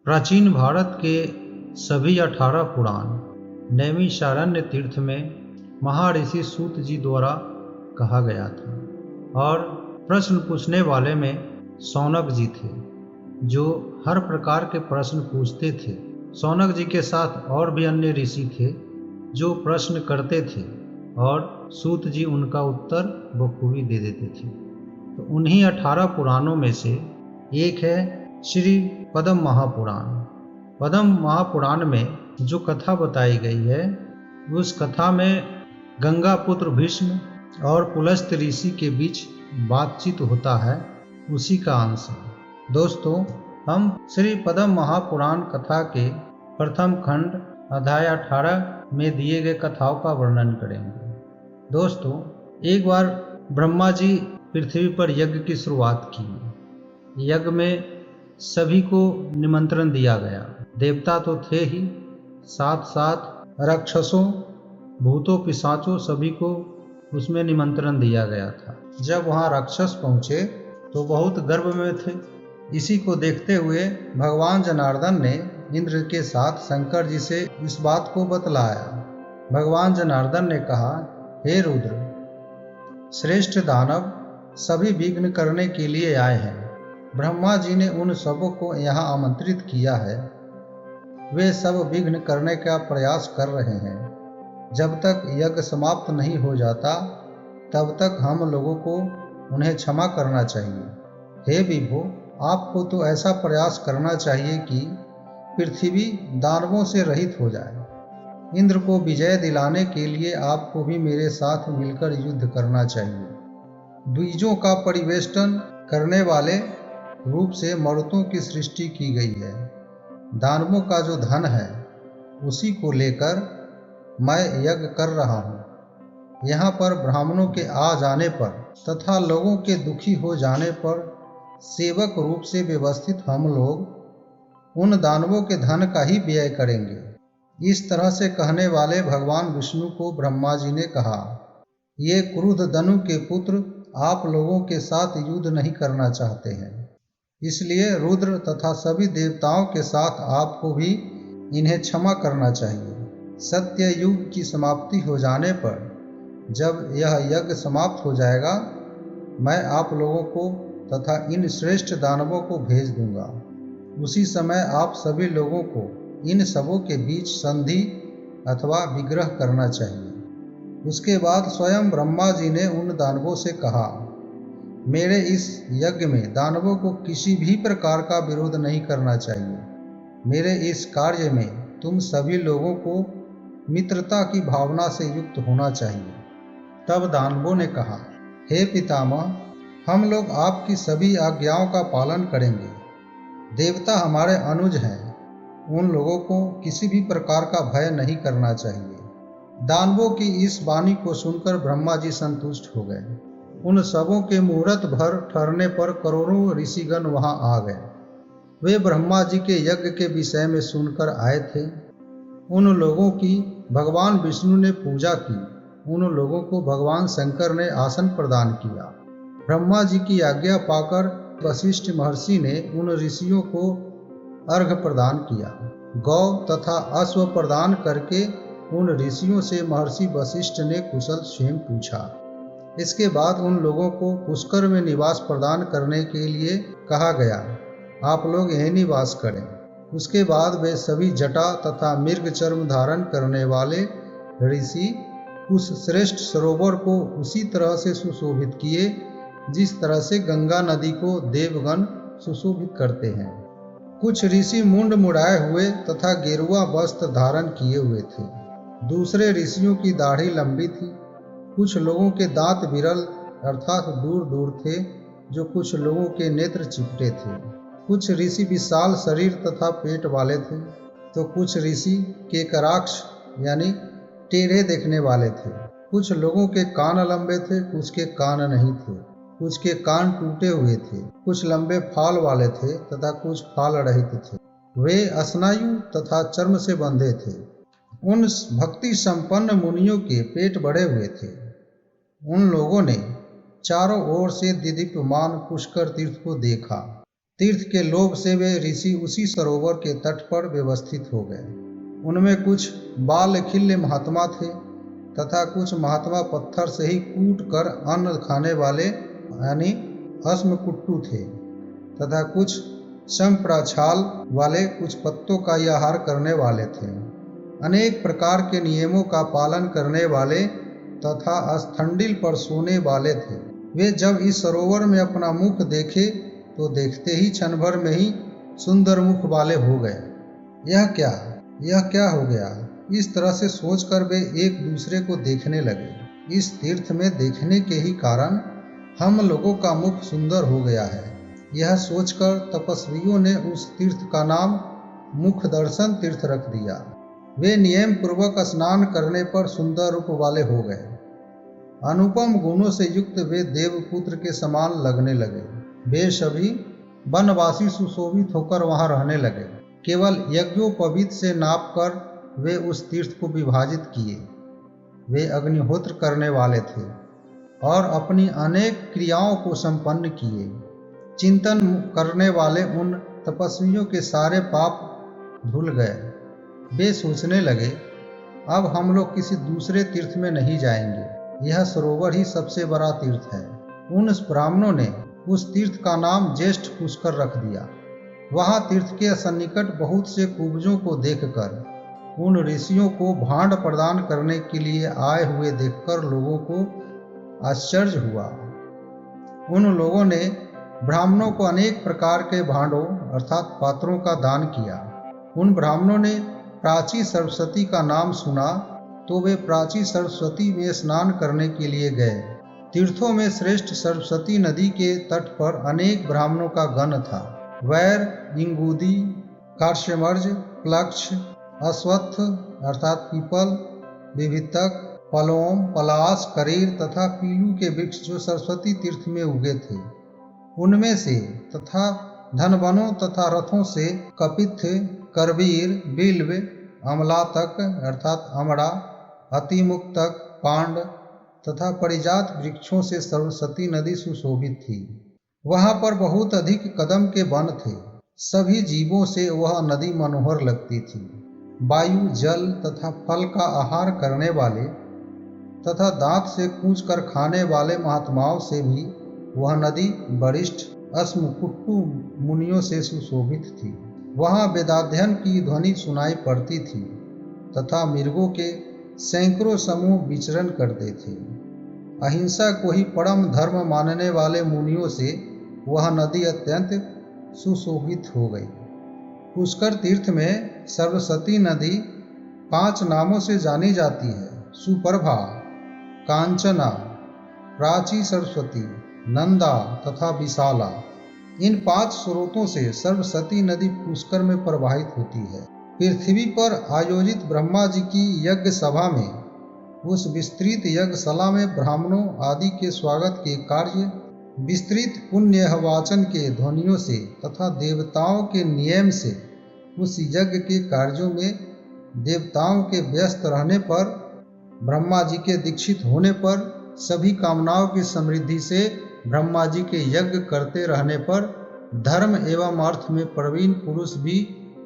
प्राचीन भारत के सभी 18 पुराण नैमिषारण्य तीर्थ में महर्षि सूत जी द्वारा कहा गया था और प्रश्न पूछने वाले में शौनक जी थे जो हर प्रकार के प्रश्न पूछते थे। शौनक जी के साथ और भी अन्य ऋषि थे जो प्रश्न करते थे और सूत जी उनका उत्तर बखूबी दे देते थे। तो उन्हीं 18 पुराणों में से एक है श्री पद्म महापुराण। पद्म महापुराण में जो कथा बताई गई है उस कथा में गंगा पुत्र भीष्म और पुलस्त ऋषि के बीच बातचीत होता है, उसी का अंश है। दोस्तों, हम श्री पद्म महापुराण कथा के प्रथम खंड अध्याय 18 में दिए गए कथाओं का वर्णन करेंगे। दोस्तों, एक बार ब्रह्मा जी पृथ्वी पर यज्ञ की शुरुआत की। यज्ञ में सभी को निमंत्रण दिया गया। देवता तो थे ही, साथ साथ राक्षसों, भूतों, पिशाचों सभी को उसमें निमंत्रण दिया गया था। जब वहां राक्षस पहुंचे तो बहुत गर्व में थे। इसी को देखते हुए भगवान जनार्दन ने इंद्र के साथ शंकर जी से इस बात को बतलाया। भगवान जनार्दन ने कहा, हे रुद्र, श्रेष्ठ दानव सभी विघ्न करने के लिए आए हैं। ब्रह्मा जी ने उन सबों को यहाँ आमंत्रित किया है। वे सब विघ्न करने का प्रयास कर रहे हैं। जब तक यज्ञ समाप्त नहीं हो जाता तब तक हम लोगों को उन्हें क्षमा करना चाहिए। हे विभो, आपको तो ऐसा प्रयास करना चाहिए कि पृथ्वी दानवों से रहित हो जाए। इंद्र को विजय दिलाने के लिए आपको भी मेरे साथ मिलकर युद्ध करना चाहिए। द्विजों का परिवेष्टन करने वाले रूप से मरुतों की सृष्टि की गई है। दानवों का जो धन है उसी को लेकर मैं यज्ञ कर रहा हूँ। यहाँ पर ब्राह्मणों के आ जाने पर तथा लोगों के दुखी हो जाने पर सेवक रूप से व्यवस्थित हम लोग उन दानवों के धन का ही व्यय करेंगे। इस तरह से कहने वाले भगवान विष्णु को ब्रह्मा जी ने कहा, ये क्रुद्ध दनु के पुत्र आप लोगों के साथ युद्ध नहीं करना चाहते हैं, इसलिए रुद्र तथा सभी देवताओं के साथ आपको भी इन्हें क्षमा करना चाहिए। सत्य युग की समाप्ति हो जाने पर जब यह यज्ञ समाप्त हो जाएगा, मैं आप लोगों को तथा इन श्रेष्ठ दानवों को भेज दूंगा। उसी समय आप सभी लोगों को इन सबों के बीच संधि अथवा विग्रह करना चाहिए। उसके बाद स्वयं ब्रह्मा जी ने उन दानवों से कहा, मेरे इस यज्ञ में दानवों को किसी भी प्रकार का विरोध नहीं करना चाहिए। मेरे इस कार्य में तुम सभी लोगों को मित्रता की भावना से युक्त होना चाहिए। तब दानवों ने कहा, हे पितामह, हम लोग आपकी सभी आज्ञाओं का पालन करेंगे। देवता हमारे अनुज हैं, उन लोगों को किसी भी प्रकार का भय नहीं करना चाहिए। दानवों की इस वाणी को सुनकर ब्रह्मा जी संतुष्ट हो गए। उन सबों के मुहूर्त भर ठहरने पर करोड़ों ऋषिगण वहां आ गए। वे ब्रह्मा जी के यज्ञ के विषय में सुनकर आए थे। उन लोगों की भगवान विष्णु ने पूजा की। उन लोगों को भगवान शंकर ने आसन प्रदान किया। ब्रह्मा जी की आज्ञा पाकर वशिष्ठ महर्षि ने उन ऋषियों को अर्घ्य प्रदान किया। गौ तथा अश्व प्रदान करके उन ऋषियों से महर्षि वशिष्ठ ने कुशल क्षेम पूछा। इसके बाद उन लोगों को पुष्कर में निवास प्रदान करने के लिए कहा गया, आप लोग यहीं निवास करें। उसके बाद वे सभी जटा तथा मृग चर्म धारण करने वाले ऋषि उस श्रेष्ठ सरोवर को उसी तरह से सुशोभित किए जिस तरह से गंगा नदी को देवगण सुशोभित करते हैं। कुछ ऋषि मुंड मुड़ाए हुए तथा गेरुआ वस्त्र धारण किए हुए थे। दूसरे ऋषियों की दाढ़ी लंबी थी। कुछ लोगों के दांत विरल अर्थात दूर दूर थे, जो कुछ लोगों के नेत्र चिपटे थे। कुछ ऋषि विशाल शरीर तथा पेट वाले थे, तो कुछ ऋषि केकराक्ष यानी टेढ़े देखने वाले थे। कुछ लोगों के कान लंबे थे, कुछ के कान नहीं थे। कुछ के कान टूटे हुए थे, कुछ लंबे फाल वाले थे तथा कुछ फाल रहित थे। वे स्नायु तथा चर्म से बंधे थे। उन भक्ति संपन्न मुनियों के पेट बढ़े हुए थे। उन लोगों ने चारों ओर से दिदीप्यमान पुष्कर तीर्थ को देखा। तीर्थ के लोभ से वे ऋषि उसी सरोवर के तट पर व्यवस्थित हो गए। उनमें कुछ बाल खिल्य महात्मा थे तथा कुछ महात्मा पत्थर से ही कूट कर अन्न खाने वाले यानी अस्मकुट्टू थे तथा कुछ संप्राछाल वाले कुछ पत्तों का ही आहार करने वाले थे। अनेक प्रकार के नियमों का पालन करने वाले तथा स्थंडिल पर सोने वाले थे। वे जब इस सरोवर में अपना मुख देखे तो देखते ही क्षण भर में ही सुंदर मुख वाले हो गए। यह क्या हो गया? इस तरह से सोचकर वे एक दूसरे को देखने लगे। इस तीर्थ में देखने के ही कारण हम लोगों का मुख सुंदर हो गया है। यह सोचकर तपस्वियों ने उस तीर्थ का नाम मुख दर्शन तीर्थ रख दिया। वे नियम पूर्वक स्नान करने पर सुंदर रूप वाले हो गए। अनुपम गुणों से युक्त वे देवपुत्र के समान लगने लगे। वे सभी वनवासी सुशोभित होकर वहां रहने लगे। केवल यज्ञोपवीत से नाप कर वे उस तीर्थ को विभाजित किए। वे अग्निहोत्र करने वाले थे और अपनी अनेक क्रियाओं को संपन्न किए। चिंतन करने वाले उन तपस्वियों के सारे पाप धुल गए। वे सोचने लगे, अब हम लोग किसी दूसरे तीर्थ में नहीं जाएंगे, यह सरोवर ही सबसे बड़ा तीर्थ है। उन ब्राह्मणों ने उस तीर्थ का नाम ज्येष्ठ पुष्कर रख दिया। वहां तीर्थ के सन्निकट बहुत से कुब्जों को देखकर उन ऋषियों को भांड प्रदान करने के लिए आए हुए देखकर लोगों को आश्चर्य हुआ। उन लोगों ने ब्राह्मणों को अनेक प्रकार के भांडों अर्थात पात्रों का दान किया। उन ब्राह्मणों ने प्राची सरस्वती का नाम सुना तो वे प्राची सरस्वती में स्नान करने के लिए गए। तीर्थों में श्रेष्ठ सरस्वती नदी के तट पर अनेक ब्राह्मणों का गण था। वैर, इंगूदी, कार्श्यमर्ज, प्लक्ष, अश्वत्थ अर्थात पीपल, विभितक, पलोम, पलाश, करीर तथा पीलू के वृक्ष जो सरस्वती तीर्थ में उगे थे उनमें से तथा धनवनों तथा रथों से कपित्थ, करवीर, बिल्व, अमलातक अर्थात अमड़ा, अतिमुक्तक, पांड तथा परिजात वृक्षों से सरस्वती नदी सुशोभित थी। वहां पर बहुत अधिक कदम के वन थे। सभी जीवों से वह नदी मनोहर लगती थी। वायु, जल तथा फल का आहार करने वाले तथा दांत से कूच कर खाने वाले महात्माओं से भी वह नदी वरिष्ठ अस्मकुट्टू मुनियों से सुशोभित थी। वहां वेदाध्ययन की ध्वनि सुनाई पड़ती थी तथा मृगों के सैकड़ों समूह विचरण करते थे। अहिंसा को ही परम धर्म मानने वाले मुनियों से वह नदी अत्यंत सुशोभित हो गई। पुष्कर तीर्थ में सरस्वती नदी 5 नामों से जानी जाती है: सुप्रभा, कांचना, प्राची सरस्वती, नंदा तथा विशाला। इन 5 स्रोतों से सरस्वती नदी पुष्कर में प्रवाहित होती है। पृथ्वी पर आयोजित ब्रह्मा जी की यज्ञ सभा में उस विस्तृत यज्ञशाला में ब्राह्मणों आदि के स्वागत के कार्य विस्तृत पुण्यवाचन के ध्वनियों से तथा देवताओं के नियम से उस यज्ञ के कार्यों में देवताओं के व्यस्त रहने पर, ब्रह्मा जी के दीक्षित होने पर, सभी कामनाओं की समृद्धि से ब्रह्मा जी के यज्ञ करते रहने पर धर्म एवं अर्थ में प्रवीण पुरुष भी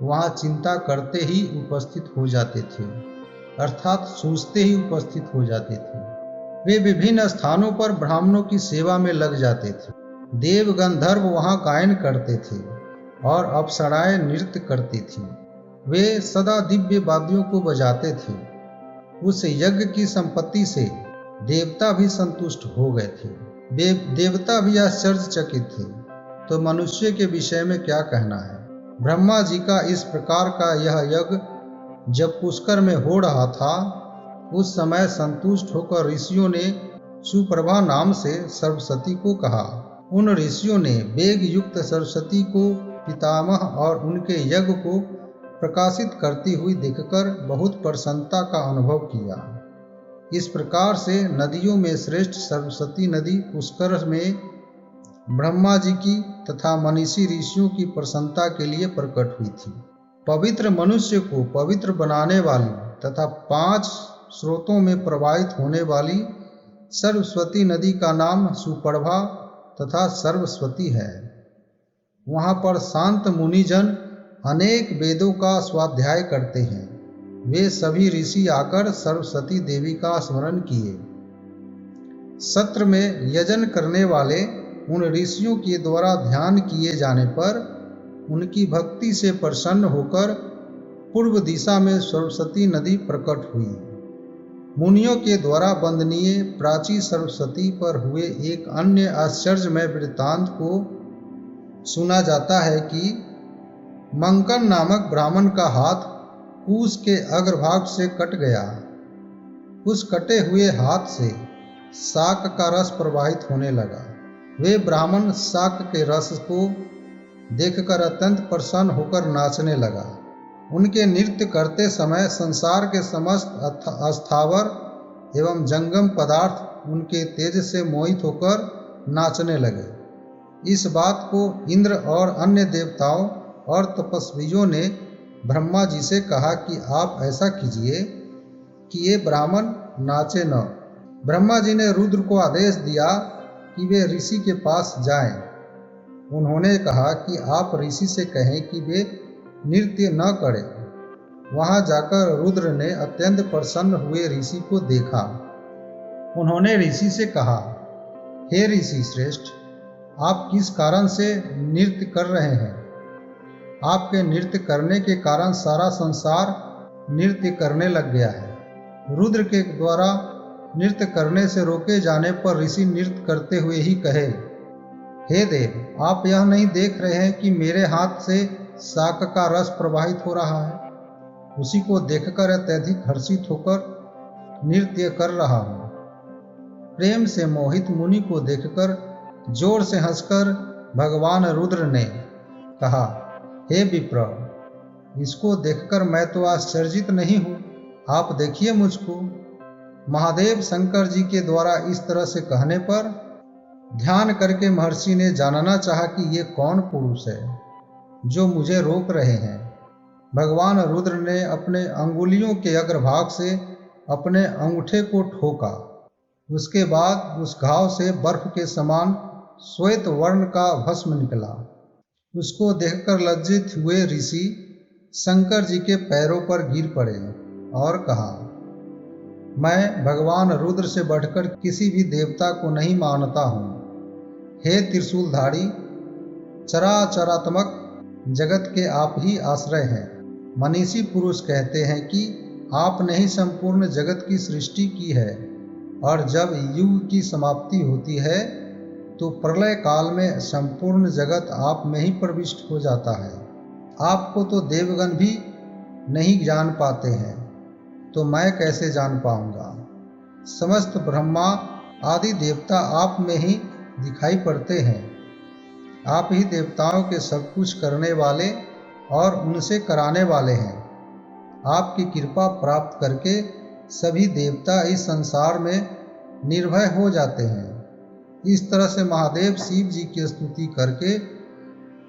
वहाँ चिंता करते ही उपस्थित हो जाते थे अर्थात सोचते ही उपस्थित हो जाते थे। वे विभिन्न स्थानों पर ब्राह्मणों की सेवा में लग जाते थे। देव गंधर्व वहाँ गायन करते थे और अप्सराएं नृत्य करती थीं। वे सदा दिव्य वाद्यों को बजाते थे। उस यज्ञ की संपत्ति से देवता भी संतुष्ट हो गए थे। देवता भी आश्चर्यचकित थे। तो मनुष्य के विषय में क्या कहना है? ब्रह्मा जी का इस प्रकार का यह यज्ञ जब पुष्कर में हो रहा था, उस समय संतुष्ट होकर ऋषियों ने सुप्रभा नाम से सरस्वती को कहा। उन ऋषियों ने वेग युक्त सरस्वती को पितामह और उनके यज्ञ को प्रकाशित करती हुई देखकर बहुत प्रसन्नता का अनुभव किया। इस प्रकार से नदियों में श्रेष्ठ सरस्वती नदी पुष्कर में ब्रह्मा जी की तथा मनीषी ऋषियों की प्रसन्नता के लिए प्रकट हुई थी। पवित्र मनुष्य को पवित्र बनाने वाली तथा 5 स्रोतों में प्रवाहित होने वाली सरस्वती नदी का नाम सुप्रभा तथा सरस्वती है। वहाँ पर शांत मुनिजन अनेक वेदों का स्वाध्याय करते हैं। वे सभी ऋषि आकर सरस्वती देवी का स्मरण किए। सत्र में यजन करने वाले उन ऋषियों के द्वारा ध्यान किए जाने पर उनकी भक्ति से प्रसन्न होकर पूर्व दिशा में सरस्वती नदी प्रकट हुई। मुनियों के द्वारा वंदनीय प्राची सरस्वती पर हुए एक अन्य आश्चर्यमय वृत्तांत को सुना जाता है कि मंकन नामक ब्राह्मण का हाथ कूश के अग्रभाग से कट गया। उस कटे हुए हाथ से शाक का रस प्रवाहित होने लगा। वे ब्राह्मण शाक के रस को देखकर अत्यंत प्रसन्न होकर नाचने लगा। उनके नृत्य करते समय संसार के समस्त अस्थावर एवं जंगम पदार्थ उनके तेज से मोहित होकर नाचने लगे। इस बात को इंद्र और अन्य देवताओं और तपस्वियों ने ब्रह्मा जी से कहा कि आप ऐसा कीजिए कि ये ब्राह्मण नाचे न। ब्रह्मा जी ने रुद्र को आदेश दिया कि वे ऋषि के पास जाएं। उन्होंने कहा कि आप ऋषि से कहें कि वे नृत्य न करें। वहां जाकर रुद्र ने अत्यंत प्रसन्न हुए ऋषि को देखा। उन्होंने ऋषि से कहा, हे ऋषि श्रेष्ठ, आप किस कारण से नृत्य कर रहे हैं? आपके नृत्य करने के कारण सारा संसार नृत्य करने लग गया है। रुद्र के द्वारा नृत्य करने से रोके जाने पर ऋषि नृत्य करते हुए ही कहे, हे देव, आप यह नहीं देख रहे हैं कि मेरे हाथ से शाक का रस प्रवाहित हो रहा है? उसी को देखकर अत्यधिक हर्षित होकर नृत्य कर रहा हूँ। प्रेम से मोहित मुनि को देखकर जोर से हंसकर भगवान रुद्र ने कहा, हे विप्र, इसको देखकर मैं तो आश्चर्यचकित नहीं हूँ। आप देखिए मुझको। महादेव शंकर जी के द्वारा इस तरह से कहने पर ध्यान करके महर्षि ने जानना चाहा कि ये कौन पुरुष है जो मुझे रोक रहे हैं। भगवान रुद्र ने अपने अंगुलियों के अग्रभाग से अपने अंगूठे को ठोका। उसके बाद उस घाव से बर्फ के समान श्वेत वर्ण का भस्म निकला। उसको देखकर लज्जित हुए ऋषि शंकर जी के पैरों पर गिर पड़े और कहा, मैं भगवान रुद्र से बढ़कर किसी भी देवता को नहीं मानता हूँ। हे त्रिशूलधारी, चराचरात्मक जगत के आप ही आश्रय हैं। मनीषी पुरुष कहते हैं कि आपने ही संपूर्ण जगत की सृष्टि की है और जब युग की समाप्ति होती है तो प्रलय काल में संपूर्ण जगत आप में ही प्रविष्ट हो जाता है। आपको तो देवगण भी नहीं जान पाते हैं, तो मैं कैसे जान पाऊंगा? समस्त ब्रह्मा आदि देवता आप में ही दिखाई पड़ते हैं। आप ही देवताओं के सब कुछ करने वाले और उनसे कराने वाले हैं। आपकी कृपा प्राप्त करके सभी देवता इस संसार में निर्भय हो जाते हैं। इस तरह से महादेव शिव जी की स्तुति करके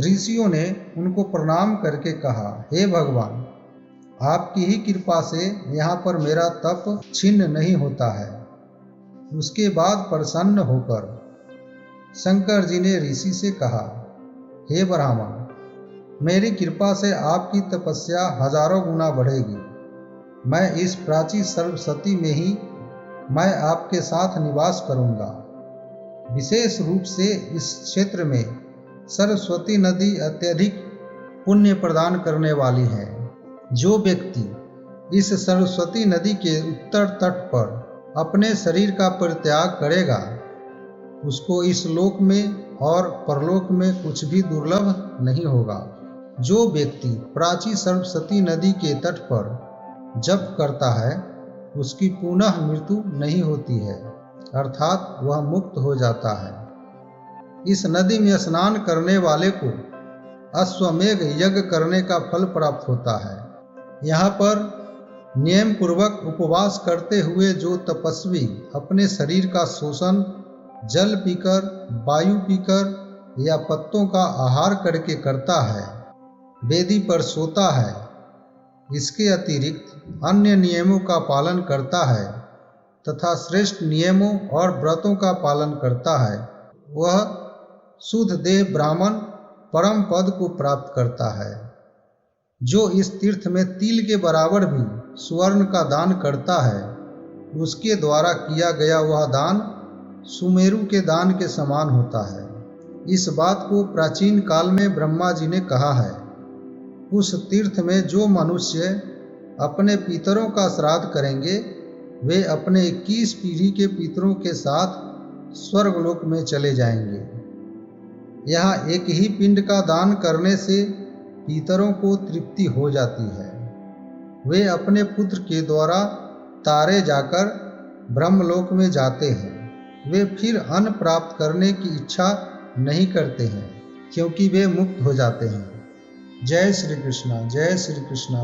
ऋषियों ने उनको प्रणाम करके कहा, हे भगवान, आपकी ही कृपा से यहाँ पर मेरा तप छिन्न नहीं होता है। उसके बाद प्रसन्न होकर शंकर जी ने ऋषि से कहा, हे ब्राह्मण, मेरी कृपा से आपकी तपस्या हजारों गुना बढ़ेगी। मैं इस प्राची सरस्वती में ही मैं आपके साथ निवास करूंगा। विशेष रूप से इस क्षेत्र में सरस्वती नदी अत्यधिक पुण्य प्रदान करने वाली है। जो व्यक्ति इस सरस्वती नदी के उत्तर तट पर अपने शरीर का परित्याग करेगा, उसको इस लोक में और परलोक में कुछ भी दुर्लभ नहीं होगा। जो व्यक्ति प्राची सरस्वती नदी के तट पर जप करता है, उसकी पुनः मृत्यु नहीं होती है, अर्थात वह मुक्त हो जाता है। इस नदी में स्नान करने वाले को अश्वमेघ यज्ञ करने का फल प्राप्त होता है। यहाँ पर नियम पूर्वक उपवास करते हुए जो तपस्वी अपने शरीर का शोषण जल पीकर, वायु पीकर या पत्तों का आहार करके करता है, वेदी पर सोता है, इसके अतिरिक्त अन्य नियमों का पालन करता है तथा श्रेष्ठ नियमों और व्रतों का पालन करता है, वह शुद्ध देव ब्राह्मण परम पद को प्राप्त करता है। जो इस तीर्थ में तिल के बराबर भी स्वर्ण का दान करता है, उसके द्वारा किया गया वह दान सुमेरु के दान के समान होता है। इस बात को प्राचीन काल में ब्रह्मा जी ने कहा है। उस तीर्थ में जो मनुष्य अपने पितरों का श्राद्ध करेंगे, वे अपने 21 पीढ़ी के पितरों के साथ स्वर्गलोक में चले जाएंगे। यहाँ एक ही पिंड का दान करने से पितरों को तृप्ति हो जाती है। वे अपने पुत्र के द्वारा तारे जाकर ब्रह्मलोक में जाते हैं। वे फिर अन्न प्राप्त करने की इच्छा नहीं करते हैं, क्योंकि वे मुक्त हो जाते हैं। जय श्री कृष्णा, जय श्री कृष्णा।